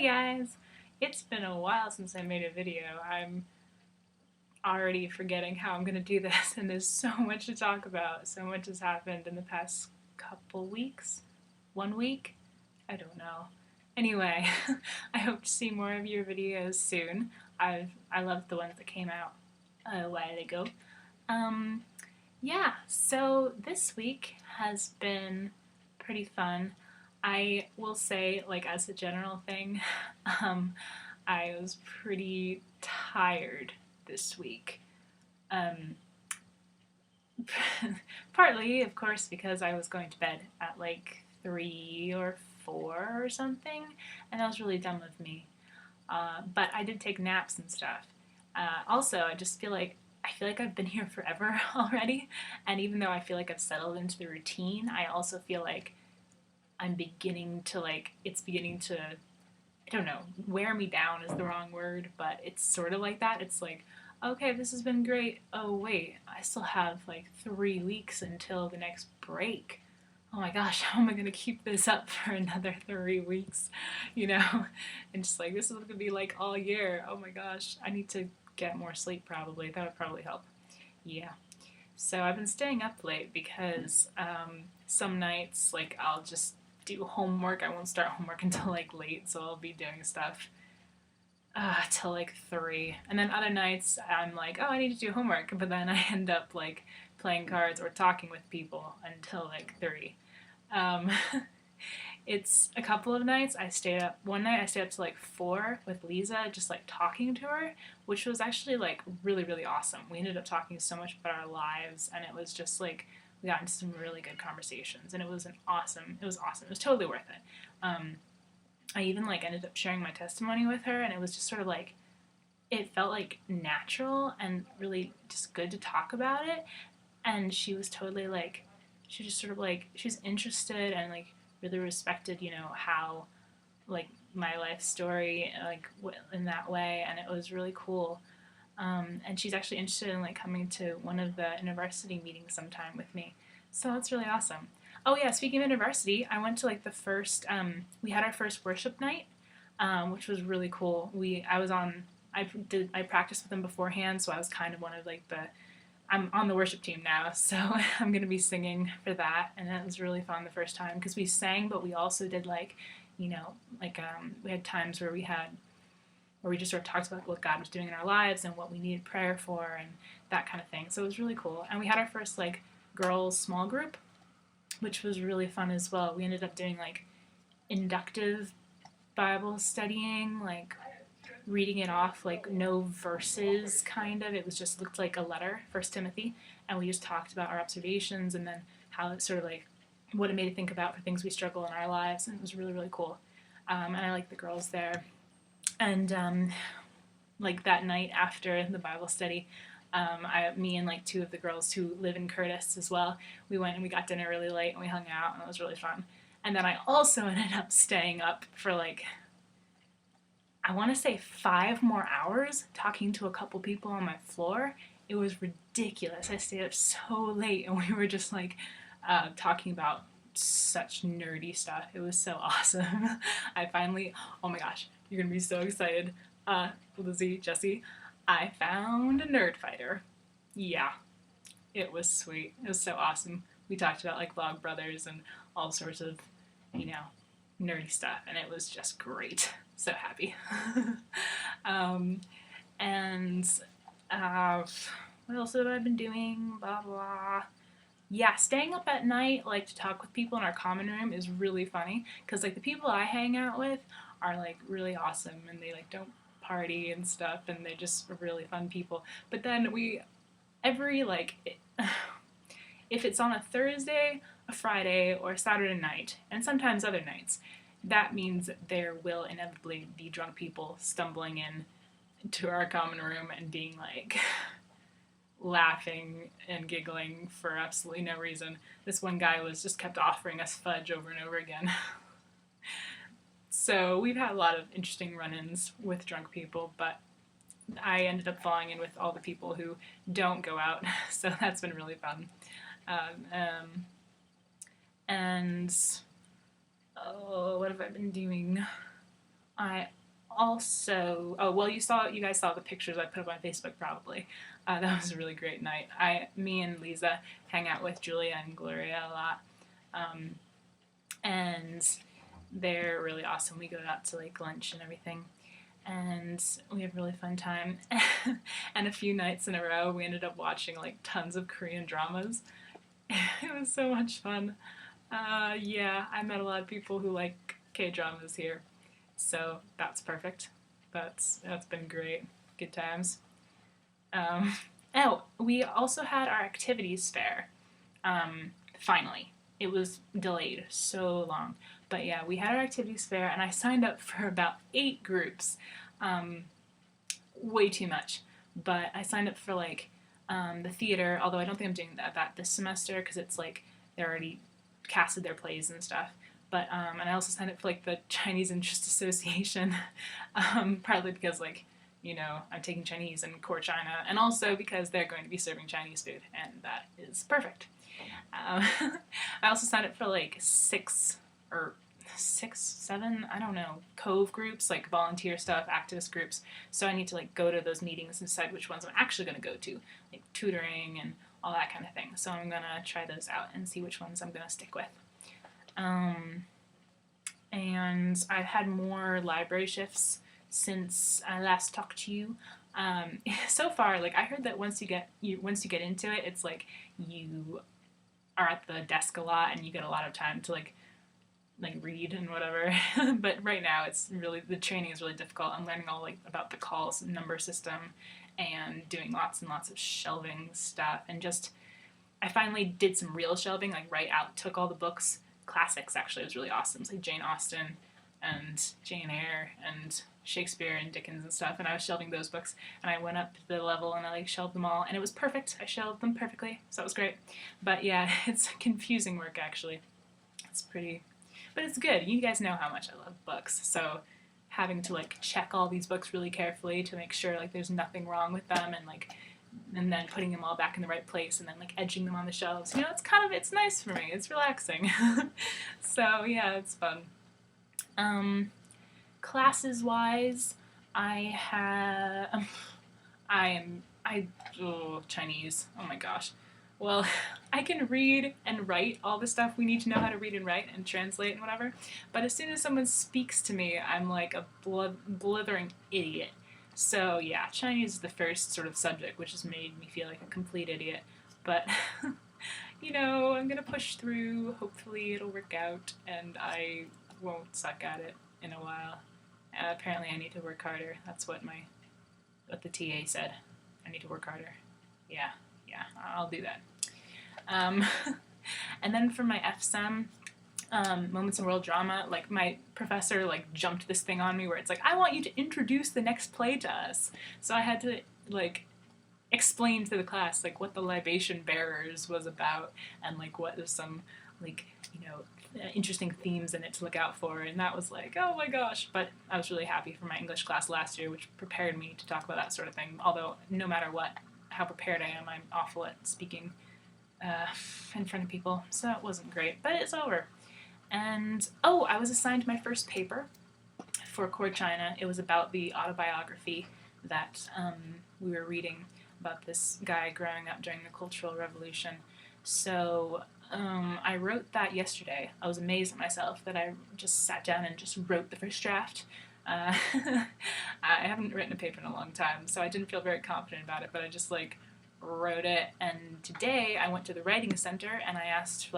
Hey guys! It's been a while since I made a video. I'm already forgetting how I'm gonna do this, and there's so much to talk about. So much has happened in the past couple weeks. 1 week? I don't know. Anyway, I hope to see more of your videos soon. I loved the ones that came out a while ago. Um, yeah, so this week has been pretty fun. I will say, like, as a general thing, um, I was pretty tired this week. Um, Partly, of course, because I was going to bed at like 3 or 4 or something, and that was really dumb of me. But I did take naps and stuff. Also, I feel like I've been here forever already, and even though I feel like I've settled into the routine, I also feel like I'm beginning to it's beginning to, I don't know, wear me down is the wrong word, but it's sort of like that. It's like, okay, this has been great. Oh wait, I still have like 3 weeks until the next break. Oh my gosh, how am I gonna keep this up for another 3 weeks? You know, and just like this is gonna be like all year. Oh my gosh, I need to get more sleep probably. That would probably help. Yeah. So I've been staying up late because some nights like I'll just do homework. I won't start homework until like late, so I'll be doing stuff till like 3. And then other nights I'm like, oh, I need to do homework, but then I end up like playing cards or talking with people until like 3. Um, it's a couple of nights I stayed up. One night I stayed up to like 4 with Lisa, just like talking to her, which was actually like really, really awesome. We ended up talking so much about our lives, and it was just like we got into some really good conversations, and it was awesome. It was awesome. It was totally worth it. I even like ended up sharing my testimony with her, and it was just sort of like it felt like natural and really just good to talk about it. And she was totally like, she just sort of like, she's interested and like really respected, how like my life story, like in that way. And it was really cool. And she's actually interested in like coming to one of the university meetings sometime with me. So it's really awesome. Oh yeah, speaking of university, I went to like the first. We had our first worship night, which was really cool. I practiced with them beforehand, so I was kind of one of like the. I'm on the worship team now, so I'm gonna be singing for that, and it was really fun the first time because we sang, but we also did like, we had times where we just sort of talked about what God was doing in our lives and what we needed prayer for and that kind of thing. So it was really cool. And we had our first like girls small group, which was really fun as well. We ended up doing like inductive Bible studying, like reading it off, like no verses kind of. It was just looked like a letter, First Timothy, and we just talked about our observations and then how it sort of like what it made to think about for things we struggle in our lives, and it was really, really cool. And I liked the girls there. And like that night after the Bible study, me and like 2 of the girls who live in Curtis as well, we went and we got dinner really late and we hung out and it was really fun. And then I also ended up staying up for like, I want to say 5 more hours talking to a couple people on my floor. It was ridiculous. I stayed up so late and we were just like talking about such nerdy stuff. It was so awesome. I finally, oh my gosh, you're gonna be so excited. Lizzie, Jesse, I found a nerd fighter. Yeah, it was sweet. It was so awesome. We talked about like Vlogbrothers and all sorts of, you know, nerdy stuff, and it was just great. So happy. um, and what else have I been doing? Blah blah. Yeah, staying up at night, like to talk with people in our common room, is really funny because like the people I hang out with are like really awesome and they like don't party and stuff and they're just really fun people. But then every if it's on a Thursday, a Friday, or a Saturday night, and sometimes other nights, that means there will inevitably be drunk people stumbling in to our common room and being like laughing and giggling for absolutely no reason. This one guy was just kept offering us fudge over and over again. So we've had a lot of interesting run-ins with drunk people, but I ended up falling in with all the people who don't go out, so that's been really fun. And oh, what have I been doing? I also, oh well, you guys saw the pictures I put up on Facebook probably. That was a really great night. Me and Lisa hang out with Julia and Gloria a lot, um, and they're really awesome. We go out to like lunch and everything, and we have a really fun time. And a few nights in a row, we ended up watching like tons of Korean dramas. It was so much fun. Yeah, I met a lot of people who like K dramas here, so that's perfect. That's been great. Good times. Um, oh, we also had our activities fair. Finally, it was delayed so long, but yeah, we had our activities fair, and I signed up for about 8 groups. Um, Way too much, but I signed up for like the theater. Although I don't think I'm doing that this semester because it's like they're already casted their plays and stuff. But and I also signed up for like the Chinese Interest Association, partly because like I'm taking Chinese in core China, and also because they're going to be serving Chinese food, and that is perfect. Um, I also signed up for like or 7, I don't know, cove groups, like volunteer stuff, activist groups. So I need to like go to those meetings and decide which ones I'm actually going to go to, like tutoring and all that kind of thing. So I'm going to try those out and see which ones I'm going to stick with. Um, and I've had more library shifts since I last talked to you. So far, like I heard that once you get into it, it's like you are at the desk a lot and you get a lot of time to like read and whatever. But right now it's really the training is really difficult. I'm learning all like about the calls number system and doing lots and lots of shelving stuff, and just I finally did some real shelving, like right out, took all the books, classics actually. It was really awesome. It's like Jane Austen and Jane Eyre and Shakespeare and Dickens and stuff, and I was shelving those books, and I went up to the level and I like shelved them all, and it was perfect. I shelved them perfectly, so that was great. But yeah, it's confusing work actually. It's pretty, but it's good. You guys know how much I love books, so having to like check all these books really carefully to make sure like there's nothing wrong with them, and then putting them all back in the right place, and then like edging them on the shelves. It's nice for me. It's relaxing. So yeah, it's fun. Um, Classes wise, I have I Chinese. Oh my gosh. Well, I can read and write all the stuff we need to know how to read and write and translate and whatever. But as soon as someone speaks to me, I'm like a blithering idiot. So yeah, Chinese is the first sort of subject, which has made me feel like a complete idiot. But I'm gonna push through. Hopefully, it'll work out, and I won't suck at it in a while. Apparently, I need to work harder. That's what the TA said. I need to work harder. Yeah, yeah, I'll do that. Um, and then for my FSEM, Moments in World Drama, like my professor like jumped this thing on me where it's like, I want you to introduce the next play to us. So I had to like explain to the class like what the Libation Bearers was about, and like what is some like interesting themes in it to look out for, and that was like, oh my gosh. But I was really happy for my English class last year, which prepared me to talk about that sort of thing, although no matter how prepared I am, I'm awful at speaking uh, in front of people, so it wasn't great, but it's over. And I was assigned my first paper for Core China. It was about the autobiography that we were reading about this guy growing up during the Cultural Revolution. So I wrote that yesterday. I was amazed at myself that I just sat down and just wrote the first draft. I haven't written a paper in a long time, so I didn't feel very confident about it, but I just wrote it. And today I went to the writing center and I asked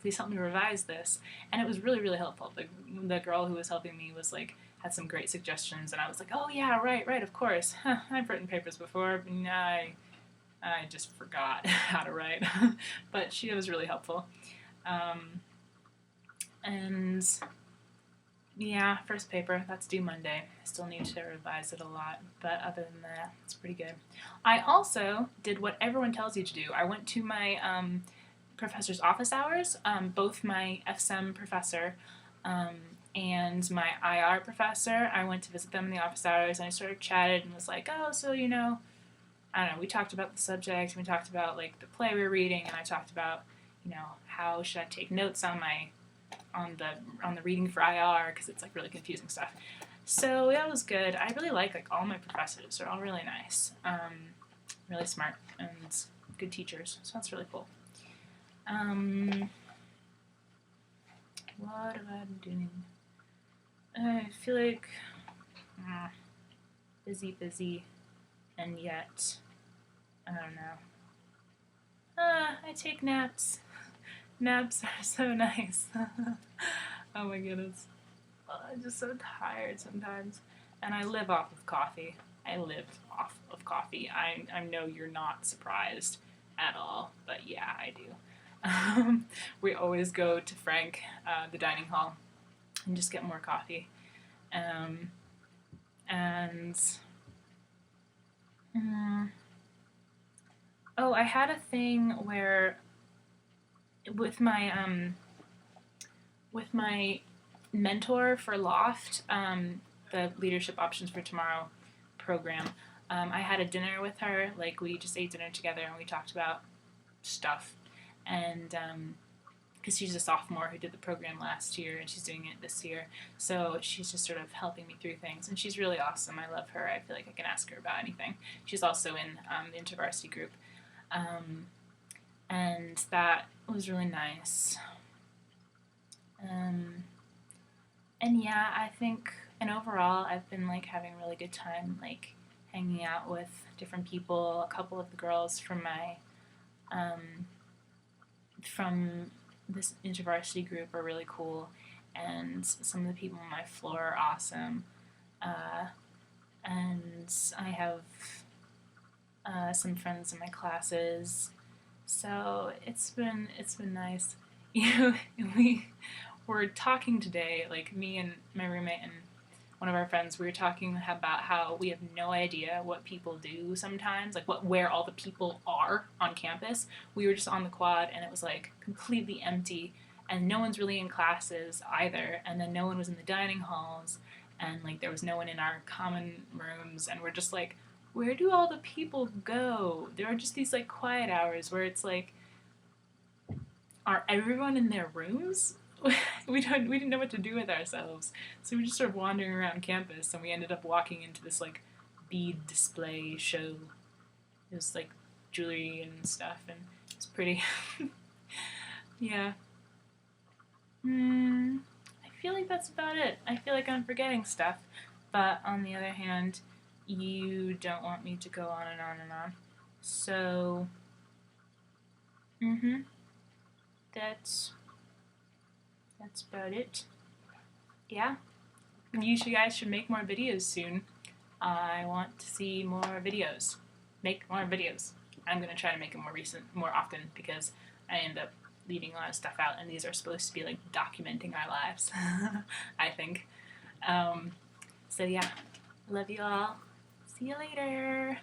please help me revise this, and it was really, really helpful. The girl who was helping me was had some great suggestions, and I was like, oh yeah, right, of course. I've written papers before, but I just forgot how to write. But she was really helpful. And yeah, first paper, that's due Monday. I still need to revise it a lot, but other than that, it's pretty good. I also did what everyone tells you to do. I went to my professor's office hours. Both my FSEM professor and my IR professor, I went to visit them in the office hours, and I sort of chatted and was like, oh, so I don't know, we talked about the subject, and we talked about the play we were reading, and I talked about how should I take notes on my on the reading for IR because it's like really confusing stuff. So that was good. I really like all my professors. They're all really nice, really smart and good teachers. So that's really cool. What have I been doing? I feel like busy, and yet I don't know. I take naps. Naps are so nice. Oh my goodness. I'm just so tired sometimes. And I live off of coffee. I live off of coffee. I know you're not surprised at all, but yeah, I do. We always go to Frank, the dining hall, and just get more coffee. And oh, I had a thing where with my mentor for Loft, the Leadership Options for Tomorrow program, I had a dinner with her. Like, we just ate dinner together and we talked about stuff. And because she's a sophomore who did the program last year and she's doing it this year, so she's just sort of helping me through things. And she's really awesome. I love her. I feel like I can ask her about anything. She's also in the InterVarsity group. And that was really nice. And yeah, I think, and overall, I've been like having a really good time, like hanging out with different people. A couple of the girls from my from this InterVarsity group are really cool, and some of the people on my floor are awesome. And I have some friends in my classes, so it's been nice. We were talking today, like me and my roommate and one of our friends, we were talking about how we have no idea what people do sometimes, like where all the people are on campus. We were just on the quad and it was like completely empty and no one's really in classes either, and then no one was in the dining halls, and like there was no one in our common rooms, and we're just like, where do all the people go? There are just these like quiet hours where it's like, are everyone in their rooms? we didn't know what to do with ourselves, so we were just sort of wandering around campus, and we ended up walking into this like bead display show. It was like jewelry and stuff, and it's pretty. Yeah. I feel like that's about it. I feel like I'm forgetting stuff, but on the other hand, you don't want me to go on and on and on, so that's about it. Yeah. You guys should make more videos soon. I want to see more videos. Make more videos. I'm going to try to make them more often, because I end up leaving a lot of stuff out, and these are supposed to be like documenting our lives, I think. So yeah, love you all. See you later.